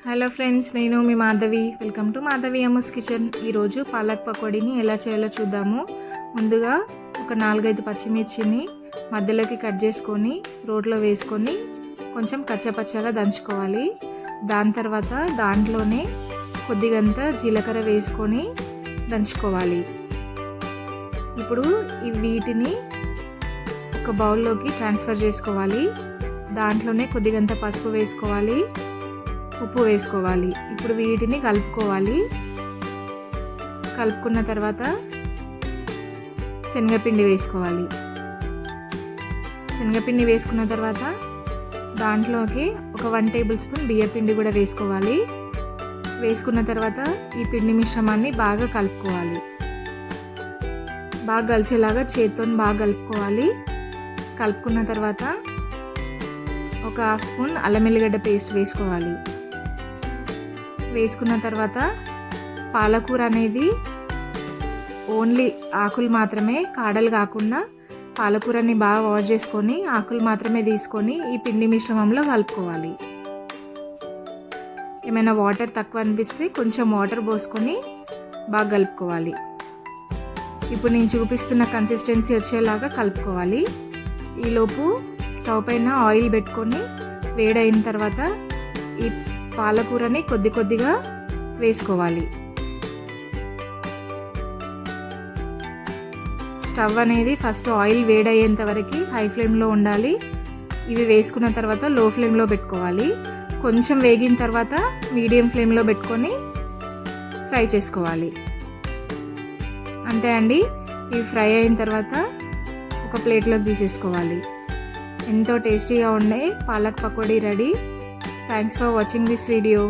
Hello friends, నేను మీ Madhavi. Welcome to Madhavi Amma's kitchen. ఈరోజు పాలక్ పకోడీని ఎలా చేయాలో చూద్దాము. ముందుగా ఒక 4-5 పచ్చిమిర్చిని మధ్యలోకి కట్ చేసుకొని రోట్లో వేసుకొని కొంచెం కచ్చపచ్చగా దంచుకోవాలి. దాని తర్వాత దాంట్లోనే కొద్దిగంత జీలకర్ర వేసుకొని దంచుకోవాలి. ఇప్పుడు వీటిని ఒక బౌల్లోకి ట్రాన్స్ఫర్ చేసుకోవాలి. దాంట్లోనే కొద్దిగంత పసుపు వేసుకోవాలి, ఉప్పు వేసుకోవాలి. ఇప్పుడు వీటిని కలుపుకోవాలి. కలుపుకున్న తర్వాత శనగపిండి వేసుకోవాలి. శనగపిండి వేసుకున్న తర్వాత దాంట్లోకి ఒక 1 టేబుల్ స్పూన్ బియ్యపిండి కూడా వేసుకోవాలి. వేసుకున్న తర్వాత ఈ పిండి మిశ్రమాన్ని బాగా కలుపుకోవాలి. బాగా కలిసేలాగా చేత్తో బాగా కలుపుకోవాలి. కలుపుకున్న తర్వాత ఒక 1/2 స్పూన్ అల్లం ఎల్లిగడ్డ పేస్ట్ వేసుకోవాలి. వేసుకున్న తర్వాత పాలకూర అనేది ఓన్లీ ఆకులు మాత్రమే, కాడలు కాకుండా పాలకూరని బాగా వాష్ చేసుకొని ఆకులు మాత్రమే తీసుకొని ఈ పిండి మిశ్రమంలో కలుపుకోవాలి. ఏమైనా వాటర్ తక్కువ అనిపిస్తే కొంచెం వాటర్ పోసుకొని బాగా కలుపుకోవాలి. ఇప్పుడు నేను చూపిస్తున్న కన్సిస్టెన్సీ వచ్చేలాగా కలుపుకోవాలి. ఈలోపు స్టవ్ పైన ఆయిల్ పెట్టుకొని వేడైన తర్వాత ఈ పాలకూరని కొద్దిగా వేసుకోవాలి. స్టవ్ అనేది ఫస్ట్ ఆయిల్ వేడయ్యేంత వరకు హై ఫ్లేమ్లో ఉండాలి. ఇవి వేసుకున్న తర్వాత లో ఫ్లేమ్లో పెట్టుకోవాలి. కొంచెం వేగిన తర్వాత మీడియం ఫ్లేమ్లో పెట్టుకొని ఫ్రై చేసుకోవాలి. అంతే అండి. ఇవి ఫ్రై అయిన తర్వాత ఒక ప్లేట్లోకి తీసేసుకోవాలి. ఎంతో టేస్టీగా ఉండే palak pakodi ready. Thanks for watching this video.